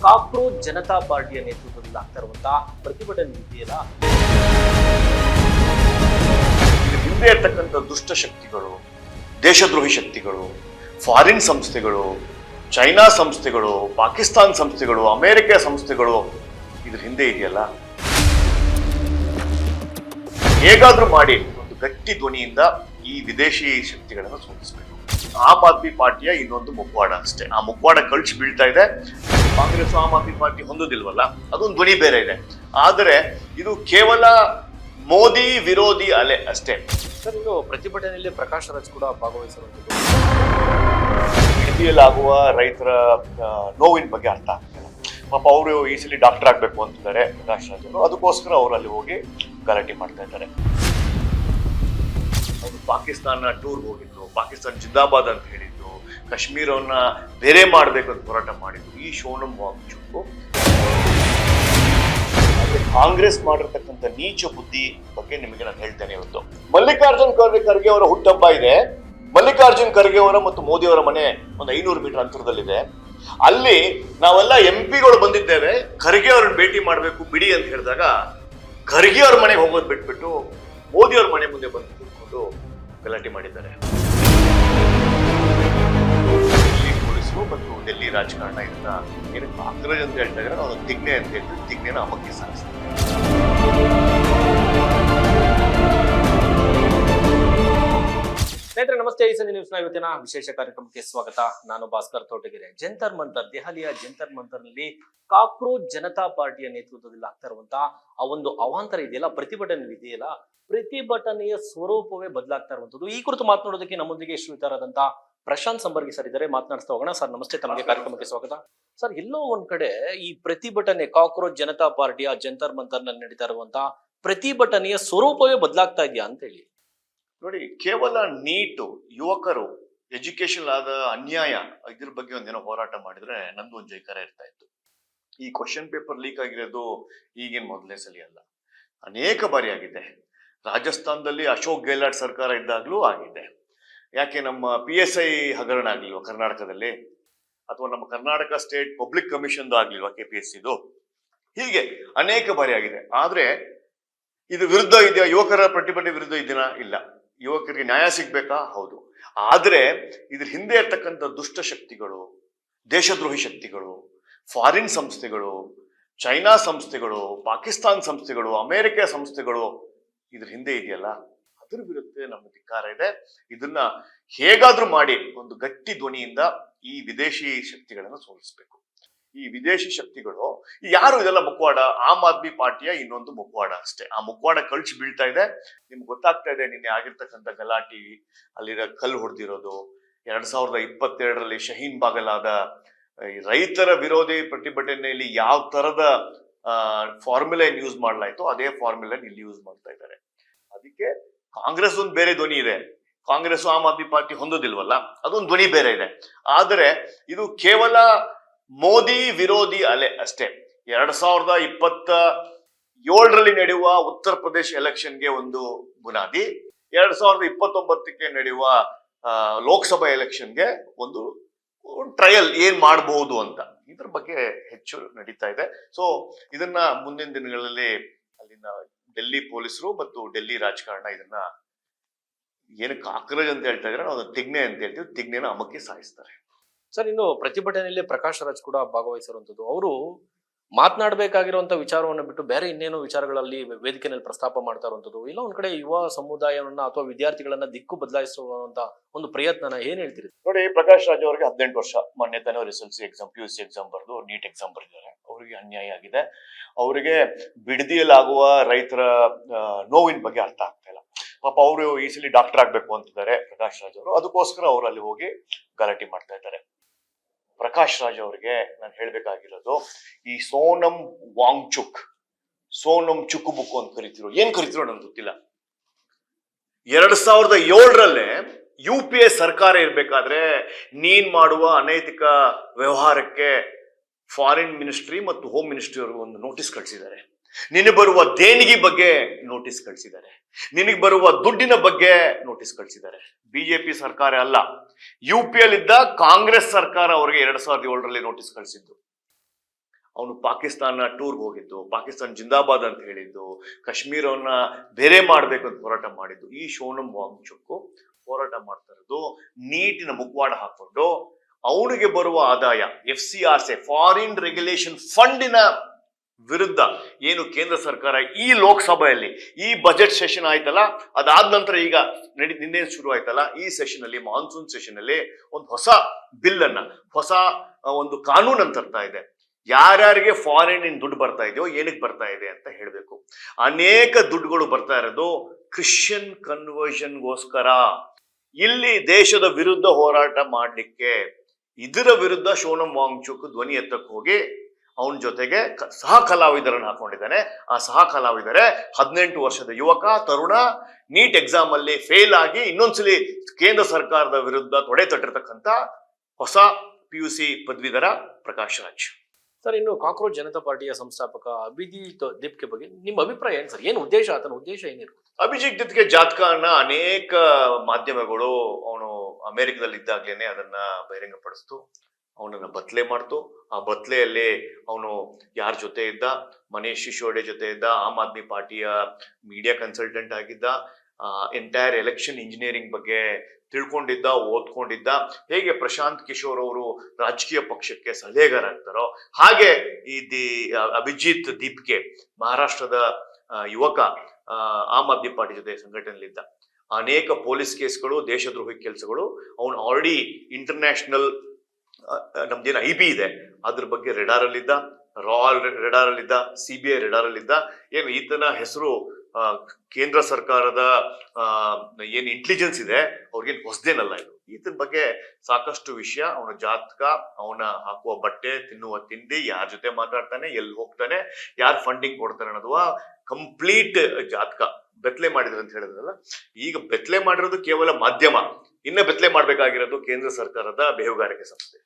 Cockroach Janata ಪಾರ್ಟಿಯ ನೇತೃತ್ವದಲ್ಲಿ ಆಗ್ತಾ ಇರುವಂತಹ ಪ್ರತಿಭಟನೆ ಇದೆಯಲ್ಲ, ಹಿಂದೆ ಇರ್ತಕ್ಕಂಥ ದುಷ್ಟ ಶಕ್ತಿಗಳು, ದೇಶದ್ರೋಹಿ ಶಕ್ತಿಗಳು, ಫಾರಿನ್ ಸಂಸ್ಥೆಗಳು, ಚೈನಾ ಸಂಸ್ಥೆಗಳು, ಪಾಕಿಸ್ತಾನ್ ಸಂಸ್ಥೆಗಳು, ಅಮೆರಿಕ ಸಂಸ್ಥೆಗಳು ಇದ್ರ ಹಿಂದೆ ಇದೆಯಲ್ಲ, ಹೇಗಾದ್ರೂ ಮಾಡಿ ಒಂದು ಗಟ್ಟಿ ಧ್ವನಿಯಿಂದ ಈ ವಿದೇಶಿ ಶಕ್ತಿಗಳನ್ನು ಸೋಲಿಸಬೇಕು. ಆಮ್ ಆದ್ಮಿ ಪಾರ್ಟಿಯ ಇನ್ನೊಂದು ಮುಖವಾಡ ಅಷ್ಟೇ. ಆ ಮುಖವಾಡ ಕಳ್ಸಿ ಬೀಳ್ತಾ ಇದೆ. ಕಾಂಗ್ರೆಸ್ ಆಮ್ ಆದ್ಮಿ ಪಾರ್ಟಿ ಹೊಂದೋದಿಲ್ವಲ್ಲ, ಅದೊಂದು ಧ್ವನಿ ಬೇರೆ ಇದೆ. ಆದರೆ ಇದು ಕೇವಲ ಮೋದಿ ವಿರೋಧಿ ಅಲೆ ಅಷ್ಟೇ. ಸರ್, ಇನ್ನು ಪ್ರತಿಭಟನೆಯಲ್ಲಿ ಪ್ರಕಾಶ್ ರಾಜ್ ಕೂಡ ಭಾಗವಹಿಸಿರುವಂಥದ್ದು. ಬಿಡದಿಯಲ್ಲಾಗುವ ರೈತರ ನೋವಿನ ಬಗ್ಗೆ ಅರ್ಥ ಆಗ್ತಿಲ್ಲ. ಪಾಪ ಅವರು ಈ ಸಲ ಡಾಕ್ಟರ್ ಆಗ್ಬೇಕು ಅಂತಿದ್ದಾರೆ ಪ್ರಕಾಶ್ ರಾಜ್ ಅವರು. ಅದಕ್ಕೋಸ್ಕರ ಅವರು ಅಲ್ಲಿ ಹೋಗಿ ಗಲಾಟೆ ಮಾಡ್ತಾ ಇದ್ದಾರೆ. ಅವರು ಪಾಕಿಸ್ತಾನ ಟೂರ್ ಹೋಗಿದ್ರು, ಪಾಕಿಸ್ತಾನ ಜಿಂದಾಬಾದ್ ಅಂತ ಹೇಳಿದ್ರು, ಕಾಶ್ಮೀರವನ್ನ ಬೇರೆ ಮಾಡ್ಬೇಕು ಅಂತ ಹೋರಾಟ ಮಾಡಿದ್ರು. ಈ ಸೋನಂ ವಾಂಗ್ಚುಕ್ ಕಾಂಗ್ರೆಸ್ ಮಾಡಿರ್ತಕ್ಕಂಥ ನೀಚ ಬುದ್ಧಿ ಬಗ್ಗೆ ನಿಮಗೆ ನಾನು ಹೇಳ್ತೇನೆ. ಇವತ್ತು ಮಲ್ಲಿಕಾರ್ಜುನ್ ಖರ್ಗೆ ಅವರ ಹುಟ್ಟಹಬ್ಬ ಇದೆ. ಮಲ್ಲಿಕಾರ್ಜುನ್ ಖರ್ಗೆ ಅವರ ಮತ್ತು ಮೋದಿ ಅವರ ಮನೆ ಒಂದು 500 ಮೀಟರ್ ಅಂತರದಲ್ಲಿದೆ. ಅಲ್ಲಿ ನಾವೆಲ್ಲ ಎಂಪಿಗಳು ಬಂದಿದ್ದೇವೆ, ಖರ್ಗೆ ಅವ್ರನ್ನ ಭೇಟಿ ಮಾಡ್ಬೇಕು ಬಿಡಿ ಅಂತ ಹೇಳಿದಾಗ ಖರ್ಗೆ ಅವ್ರ ಮನೆಗೆ ಹೋಗೋದು ಬಿಟ್ಬಿಟ್ಟು ಮೋದಿ ಅವ್ರ ಮನೆ ಮುಂದೆ ಬಂದು ಕೂತ್ಕೊಂಡು ಗಲಾಟೆ ಮಾಡಿದ್ದಾರೆ. ಡೆಲ್ಲಿ ಪೊಲೀಸರು ಮತ್ತು ಡೆಲ್ಲಿ ರಾಜಕಾರಣ ಇದನ್ನ ಏನಕ್ಕೆ ಕಾಕ್ರೋಚ್ ಅಂತ ಹೇಳ್ತಾ ಇದ್ರೆ ನಾವು ತಿಗ್ನೆ ಅಂತ ಹೇಳ್ತೀವಿ. ತಿಗ್ನೆನ ಅಮ್ಮಕ್ಕೆ ಸಾಗಿಸ್ತಾರೆ. ಸ್ನೇಹಿತರೆ ನಮಸ್ತೆ. ಈ ಸಂಜೆ ನ್ಯೂಸ್ನ ಇವತ್ತಿನ ವಿಶೇಷ ಕಾರ್ಯಕ್ರಮಕ್ಕೆ ಸ್ವಾಗತ. ನಾನು ಭಾಸ್ಕರ್ ತೋಟಗೆರೆ. ಜಂತರ್ ಮಂತರ್, ದೆಹಲಿಯ ಜಂತರ್ ಮಂತರ್ ನಲ್ಲಿ ಕಾಕ್ರೋಚ್ ಜನತಾ ಪಾರ್ಟಿಯ ನೇತೃತ್ವದಲ್ಲಿ ಆಗ್ತಾ ಇರುವಂತಹ ಆ ಒಂದು ಅವಾಂತರ ಇದೆಯಲ್ಲ, ಪ್ರತಿಭಟನೆ ಇದೆಯಲ್ಲ, ಪ್ರತಿಭಟನೆಯ ಸ್ವರೂಪವೇ ಬದಲಾಗ್ತಾ ಇರುವಂತದ್ದು. ಈ ಕುರಿತು ಮಾತನಾಡೋದಕ್ಕೆ ನಮ್ಮೊಂದಿಗೆ ಶ್ರೀಯುತರಾದಂತಹ ಪ್ರಶಾಂತ್ ಸಂಬರ್ಗಿ ಸರ್ ಇದ್ದಾರೆ. ಮಾತನಾಡಿಸ್ತಾ ಹೋಗೋಣ. ಸರ್ ನಮಸ್ತೆ, ತಮಗೆ ಕಾರ್ಯಕ್ರಮಕ್ಕೆ ಸ್ವಾಗತ. ಸರ್, ಎಲ್ಲೋ ಒಂದ್ ಕಡೆ ಈ ಪ್ರತಿಭಟನೆ ಕಾಕ್ರೋಚ್ ಜನತಾ ಪಾರ್ಟಿಯ ಜಂತರ್ ಮಂತರ್ ನಲ್ಲಿ ನಡೀತಾ ಇರುವಂತಹ ಪ್ರತಿಭಟನೆಯ ಸ್ವರೂಪವೇ ಬದಲಾಗ್ತಾ ಇದೆಯಾ ಅಂತ ಹೇಳಿ ನೋಡಿ. ಕೇವಲ ನೀಟು ಯುವಕರು ಎಜುಕೇಶನ್ ಆದ ಅನ್ಯಾಯ ಇದ್ರ ಬಗ್ಗೆ ಒಂದೇನೋ ಹೋರಾಟ ಮಾಡಿದ್ರೆ ನಂದು ಒಂದು ಜೈಕಾರ ಇರ್ತಾ ಇತ್ತು. ಈ ಕ್ವಶನ್ ಪೇಪರ್ ಲೀಕ್ ಆಗಿರೋದು ಈಗೇನ್ ಮೊದಲನೇ ಸಲ ಅಲ್ಲ, ಅನೇಕ ಬಾರಿ ಆಗಿದೆ. ರಾಜಸ್ಥಾನದಲ್ಲಿ ಅಶೋಕ್ ಗೆಹ್ಲಾಟ್ ಸರ್ಕಾರ ಇದ್ದಾಗ್ಲೂ ಆಗಿದೆ. ಯಾಕೆ ನಮ್ಮ PSI ಹಗರಣ ಆಗ್ಲಿಲ್ವಾ ಕರ್ನಾಟಕದಲ್ಲಿ? ಅಥವಾ ನಮ್ಮ ಕರ್ನಾಟಕ ಸ್ಟೇಟ್ ಪಬ್ಲಿಕ್ ಕಮಿಷನ್ ಆಗ್ಲಿಲ್ವಾ KPSCದು? ಹೀಗೆ ಅನೇಕ ಬಾರಿ ಆಗಿದೆ. ಆದ್ರೆ ಇದು ವಿರುದ್ಧ ಇದೆಯಾ? ಯುವಕರ ಪ್ರತಿಭಟನೆ ವಿರುದ್ಧ ಇದೆಯಾ? ಇಲ್ಲ. ಯುವಕರಿಗೆ ನ್ಯಾಯ ಸಿಗ್ಬೇಕಾ? ಹೌದು. ಆದ್ರೆ ಇದ್ರ ಹಿಂದೆ ಇರ್ತಕ್ಕಂಥ ದುಷ್ಟ ಶಕ್ತಿಗಳು, ದೇಶದ್ರೋಹಿ ಶಕ್ತಿಗಳು, ಫಾರಿನ್ ಸಂಸ್ಥೆಗಳು, ಚೈನಾ ಸಂಸ್ಥೆಗಳು, ಪಾಕಿಸ್ತಾನ್ ಸಂಸ್ಥೆಗಳು, ಅಮೆರಿಕ ಸಂಸ್ಥೆಗಳು ಇದ್ರ ಹಿಂದೆ ಇದೆಯಲ್ಲ, ಅದ್ರ ವಿರುದ್ಧ ನಮ್ಮ ಧಿಕ್ಕಾರ ಇದೆ. ಇದನ್ನ ಹೇಗಾದ್ರೂ ಮಾಡಿ ಒಂದು ಗಟ್ಟಿ ಧ್ವನಿಯಿಂದ ಈ ವಿದೇಶಿ ಶಕ್ತಿಗಳನ್ನು ಸೋಲಿಸಬೇಕು. ಈ ವಿದೇಶಿ ಶಕ್ತಿಗಳು ಯಾರು? ಇದೆಲ್ಲ ಮುಖವಾಡ. ಆಮ್ ಆದ್ಮಿ ಪಾರ್ಟಿಯ ಇನ್ನೊಂದು ಮುಖವಾಡ ಅಷ್ಟೇ. ಆ ಮುಖವಾಡ ಕಳ್ಸಿ ಬೀಳ್ತಾ ಇದೆ. ನಿಮ್ಗೆ ಗೊತ್ತಾಗ್ತಾ ಇದೆ ನಿನ್ನೆ ಆಗಿರ್ತಕ್ಕಂಥ ಗಲಾಟಿ, ಅಲ್ಲಿರೋ ಕಲ್ಲು ಹೊಡೆದಿರೋದು, 2022ರಲ್ಲಿ ಶಹೀನ್ ಬಾಗಲಾದ ರೈತರ ವಿರೋಧಿ ಪ್ರತಿಭಟನೆಯಲ್ಲಿ ಯಾವ ತರದ ಫಾರ್ಮುಲಾ ಯೂಸ್ ಮಾಡ್ಲಾಯ್ತು ಅದೇ ಫಾರ್ಮುಲಾ ಇಲ್ಲಿ ಯೂಸ್ ಮಾಡ್ತಾ ಇದ್ದಾರೆ. ಅದಕ್ಕೆ ಕಾಂಗ್ರೆಸ್ ಒಂದು ಬೇರೆ ಧ್ವನಿ ಇದೆ. ಕಾಂಗ್ರೆಸ್ ಆಮ್ ಆದ್ಮಿ ಪಾರ್ಟಿ ಹೊಂದೋದಿಲ್ವಲ್ಲ, ಅದೊಂದು ಧ್ವನಿ ಬೇರೆ ಇದೆ. ಆದರೆ ಇದು ಕೇವಲ ಮೋದಿ ವಿರೋಧಿ ಅಲೆ ಅಷ್ಟೇ. 2027ರಲ್ಲಿ ನಡೆಯುವ ಉತ್ತರ ಪ್ರದೇಶ ಎಲೆಕ್ಷನ್ಗೆ ಒಂದು ಬುನಾದಿ, 2029ಕ್ಕೆ ನಡೆಯುವ ಲೋಕಸಭಾ ಎಲೆಕ್ಷನ್ಗೆ ಒಂದು ಟ್ರಯಲ್ ಏನ್ ಮಾಡಬಹುದು ಅಂತ ಇದ್ರ ಬಗ್ಗೆ ಹೆಚ್ಚು ನಡೀತಾ ಇದೆ. ಸೊ ಇದನ್ನ ಮುಂದಿನ ದಿನಗಳಲ್ಲಿ ಅಲ್ಲಿನ ಡೆಲ್ಲಿ ಪೊಲೀಸರು ಮತ್ತು ಡೆಲ್ಲಿ ರಾಜಕಾರಣ ಇದನ್ನ ಏನಕ್ಕೆ ಕಾಕ್ರೋಚ್ ಅಂತ ಹೇಳ್ತಾ ಇದ್ರೆ ನಾವು ತಿಗ್ನೆ ಅಂತ ಹೇಳ್ತೀವಿ. ತಿಗ್ನೆನ ಅಮ್ಮಕ್ಕೆ ಸಾಯಿಸ್ತಾರೆ. ಸರ್, ಇನ್ನು ಪ್ರತಿಭಟನೆಯಲ್ಲಿ ಪ್ರಕಾಶ್ ರಾಜ್ ಕೂಡ ಭಾಗವಹಿಸಿರುವಂತದ್ದು. ಅವರು ಮಾತನಾಡಬೇಕಾಗಿರುವಂತ ವಿಚಾರವನ್ನು ಬಿಟ್ಟು ಬೇರೆ ಇನ್ನೇನೋ ವಿಚಾರಗಳಲ್ಲಿ ವೇದಿಕೆಯಲ್ಲಿ ಪ್ರಸ್ತಾಪ ಮಾಡ್ತಾ ಇರುವಂತದ್ದು, ಇಲ್ಲ ಒಂದ್ ಕಡೆ ಯುವ ಸಮುದಾಯವನ್ನ ಅಥವಾ ವಿದ್ಯಾರ್ಥಿಗಳನ್ನ ದಿಕ್ಕು ಬದಲಾಯಿಸುವಂತ ಒಂದು ಪ್ರಯತ್ನನ ಏನ್ ಹೇಳ್ತೀರಿ? ನೋಡಿ, ಪ್ರಕಾಶ್ ರಾಜ್ ಅವರಿಗೆ 18 ವರ್ಷ. ಮೊನ್ನೆ ತಾನೇ ಅವ್ರು SSLC ಎಕ್ಸಾಮ್, PUC ಎಕ್ಸಾಮ್ ಬರೆದು ನೀಟ್ ಎಕ್ಸಾಮ್ ಬರೆದಿದ್ದಾರೆ. ಅವರಿಗೆ ಅನ್ಯಾಯ ಆಗಿದೆ. ಅವರಿಗೆ ಬಿಡದಿಯಲ್ಲಾಗುವ ರೈತರ ನೋವಿನ ಬಗ್ಗೆ ಅರ್ಥ ಆಗ್ತಾ ಇಲ್ಲ. ಪಾಪ ಅವರು ಈ ಸಲ ಡಾಕ್ಟರ್ ಆಗ್ಬೇಕು ಅಂತಿದ್ದಾರೆ ಪ್ರಕಾಶ್ ರಾಜ್ ಅವರು. ಅದಕ್ಕೋಸ್ಕರ ಅವರು ಅಲ್ಲಿ ಹೋಗಿ ಗಲಾಟೆ ಮಾಡ್ತಾ ಇದ್ದಾರೆ. ಪ್ರಕಾಶ್ ರಾಜ್ ಅವರಿಗೆ ನಾನು ಹೇಳ್ಬೇಕಾಗಿರೋದು, ಈ ಸೋನಂ ವಾಂಗ್ಚುಕ್, ಸೋನಂ ಚುಕುಬುಕು ಅಂತ ಕರಿತಿರೋ, ಏನ್ ಕರಿತಿರೋ ನನ್ಗೆ ಗೊತ್ತಿಲ್ಲ. 2007ರಲ್ಲೇ UPA ಸರ್ಕಾರ ಇರ್ಬೇಕಾದ್ರೆ ನೀನ್ ಮಾಡುವ ಅನೈತಿಕ ವ್ಯವಹಾರಕ್ಕೆ ಫಾರಿನ್ ಮಿನಿಸ್ಟ್ರಿ ಮತ್ತು ಹೋಮ್ ಮಿನಿಸ್ಟ್ರಿ ಅವರು ಒಂದು ನೋಟಿಸ್ ಕಳಿಸಿದ್ದಾರೆ. ನಿನಗೆ ಬರುವ ದೇಣಿಗೆ ಬಗ್ಗೆ ನೋಟಿಸ್ ಕಳಿಸಿದ್ದಾರೆ. ನಿನಗೆ ಬರುವ ದುಡ್ಡಿನ ಬಗ್ಗೆ ನೋಟಿಸ್ ಕಳಿಸಿದ್ದಾರೆ. ಬಿಜೆಪಿ ಸರ್ಕಾರ ಅಲ್ಲ, UPA ಇದ್ದ ಕಾಂಗ್ರೆಸ್ ಸರ್ಕಾರ ಅವರಿಗೆ 2007ರಲ್ಲಿ ನೋಟಿಸ್ ಕಳಿಸಿದ್ದು. ಅವನು ಪಾಕಿಸ್ತಾನ ಟೂರ್ಗೆ ಹೋಗಿದ್ದು, ಪಾಕಿಸ್ತಾನ ಜಿಂದಾಬಾದ್ ಅಂತ ಹೇಳಿದ್ದು, ಕಾಶ್ಮೀರವನ್ನ ಬೇರೆ ಮಾಡ್ಬೇಕು ಅಂತ ಹೋರಾಟ ಮಾಡಿದ್ದು. ಈ ಸೋನಂ ವಾಂಗ್ಚುಕ್ ಹೋರಾಟ ಮಾಡ್ತಾ ಇರೋದು ನೀಟಿನ ಮುಖವಾಡ ಹಾಕೊಂಡು ಅವನಿಗೆ ಬರುವ ಆದಾಯ FCRC ಫಾರಿನ್ ರೆಗ್ಯುಲೇಷನ್ ಫಂಡಿನ ವಿರುದ್ಧ ಏನು ಕೇಂದ್ರ ಸರ್ಕಾರ ಈ ಲೋಕಸಭೆಯಲ್ಲಿ ಈ ಬಜೆಟ್ ಸೆಷನ್ ಆಯ್ತಲ್ಲ, ಅದಾದ ನಂತರ ಈಗ ನಿನ್ನೆ ಶುರು ಆಯ್ತಲ್ಲ, ಈ ಸೆಷನ್ ಅಲ್ಲಿ ಮಾನ್ಸೂನ್ ಸೆಷನ್ ಅಲ್ಲಿ ಒಂದು ಹೊಸ ಬಿಲ್ ಅನ್ನ, ಹೊಸ ಒಂದು ಕಾನೂನನ್ನು ತರ್ತಾ ಇದೆ. ಯಾರ್ಯಾರಿಗೆ ಫಾರಿನ್ ಇನ್ ದುಡ್ಡು ಬರ್ತಾ ಇದೆಯೋ ಏನಕ್ಕೆ ಬರ್ತಾ ಇದೆ ಅಂತ ಹೇಳ್ಬೇಕು. ಅನೇಕ ದುಡ್ಡುಗಳು ಬರ್ತಾ ಇರೋದು ಕ್ರಿಶ್ಚಿಯನ್ ಕನ್ವರ್ಷನ್ಗೋಸ್ಕರ. ಇಲ್ಲಿ ದೇಶದ ವಿರುದ್ಧ ಹೋರಾಟ ಮಾಡ್ಲಿಕ್ಕೆ ಇದರ ವಿರುದ್ಧ ಸೋನಂ ವಾಂಗ್ಚುಕ್ ಧ್ವನಿ ಎತ್ತಕ್ಕೆ ಹೋಗಿ ಅವನ ಜೊತೆಗೆ ಸಹ ಕಲಾವಿದರನ್ನು ಹಾಕೊಂಡಿದ್ದಾನೆ. ಆ ಸಹ ಕಲಾವಿದರೆ 18 ವರ್ಷದ ಯುವಕ ತರುಣ, ನೀಟ್ ಎಕ್ಸಾಮ್ ಅಲ್ಲಿ ಫೇಲ್ ಆಗಿ ಇನ್ನೊಂದ್ಸಲಿ ಕೇಂದ್ರ ಸರ್ಕಾರದ ವಿರುದ್ಧ ತೊಡೆ ತಟ್ಟಿರ್ತಕ್ಕಂಥ ಹೊಸ PUC ಪದವೀಧರ ಪ್ರಕಾಶ್ ರಾಜ್. ಸರ್, ಇನ್ನು ಕಾಕ್ರೋಚ್ ಜನತಾ ಪಾರ್ಟಿಯ ಸಂಸ್ಥಾಪಕ ಅಭಿಜಿತ್ ದಿಪ್ಕೆ ಬಗ್ಗೆ ನಿಮ್ಮ ಅಭಿಪ್ರಾಯ ಏನು ಸರ್? ಏನು ಉದ್ದೇಶ, ಆತನ ಉದ್ದೇಶ ಏನಿರ್ಬೋದು? ಅಭಿಜಿತ್ ದಿಪ್ಕೆ ಜಾತಕನ ಅನೇಕ ಮಾಧ್ಯಮಗಳು ಅವನು ಅಮೆರಿಕದಲ್ಲಿ ಇದ್ದಾಗ್ಲೇನೆ ಅದನ್ನ ಬಹಿರಂಗಪಡಿಸ್ತು, ಅವನನ್ನ ಬತ್ಲೆ ಮಾಡ್ತು. ಆ ಬತ್ಲೆಯಲ್ಲಿ ಅವನು ಯಾರ ಜೊತೆ ಇದ್ದ? ಮನೀಶ್ ಸಿಸೋಡಿಯಾ ಜೊತೆ ಇದ್ದ, ಆಮ್ ಆದ್ಮಿ ಪಾರ್ಟಿಯ ಮೀಡಿಯಾ ಕನ್ಸಲ್ಟೆಂಟ್ ಆಗಿದ್ದ, ಎಂಟೈರ್ ಎಲೆಕ್ಷನ್ ಇಂಜಿನಿಯರಿಂಗ್ ಬಗ್ಗೆ ತಿಳ್ಕೊಂಡಿದ್ದ, ಓದ್ಕೊಂಡಿದ್ದ. ಹೇಗೆ ಪ್ರಶಾಂತ್ ಕಿಶೋರ್ ಅವರು ರಾಜಕೀಯ ಪಕ್ಷಕ್ಕೆ ಸಲಹೆಗಾರಾಗ್ತಾರೋ ಹಾಗೆ ಈ ಅಭಿಜಿತ್ ದೀಪ್ಗೆ ಮಹಾರಾಷ್ಟ್ರದ ಯುವಕ ಆಮ್ ಆದ್ಮಿ ಪಾರ್ಟಿ ಜೊತೆ ಸಂಘಟನೆಯಲ್ಲಿದ್ದ. ಅನೇಕ ಪೊಲೀಸ್ ಕೇಸ್ಗಳು, ದೇಶದ್ರೋಹಿ ಕೆಲಸಗಳು, ಅವನು ಆಲ್ರೆಡಿ ಇಂಟರ್ನ್ಯಾಷನಲ್ ನಮ್ದೇನು IB ಇದೆ ಅದ್ರ ಬಗ್ಗೆ ರೆಡಾರಲ್ಲಿದ್ದ, ರೆಡಾರ್ ಅಲ್ಲಿದ್ದ, CBI ರೆಡಾರ್ ಅಲ್ಲಿದ್ದ. ಏನು ಈತನ ಹೆಸರು ಕೇಂದ್ರ ಸರ್ಕಾರದ ಏನ್ ಇಂಟೆಲಿಜೆನ್ಸ್ ಇದೆ ಅವ್ರಿಗೇನು ಹೊಸದೇನಲ್ಲ ಇದು. ಈತನ ಬಗ್ಗೆ ಸಾಕಷ್ಟು ವಿಷಯ, ಅವನ ಜಾತಕ, ಅವನ ಹಾಕುವ ಬಟ್ಟೆ, ತಿನ್ನುವ ತಿಂಡಿ, ಯಾರ ಜೊತೆ ಮಾತಾಡ್ತಾನೆ, ಎಲ್ಲಿ ಹೋಗ್ತಾನೆ, ಯಾರು ಫಂಡಿಂಗ್ ಕೊಡ್ತಾರೆ ಅನ್ನೋದು ಕಂಪ್ಲೀಟ್ ಜಾತಕ ಬೆತ್ತಲೆ ಮಾಡಿದ್ರು ಅಂತ ಹೇಳಿದ್ರಲ್ಲ. ಈಗ ಬೆತ್ತಲೆ ಮಾಡಿರೋದು ಕೇವಲ ಮಾಧ್ಯಮ, ಇನ್ನ ಬೆತ್ತಲೆ ಮಾಡ್ಬೇಕಾಗಿರೋದು ಕೇಂದ್ರ ಸರ್ಕಾರದ ಬೇಹುಗಾರಿಕೆ ಸಂಸ್ಥೆ.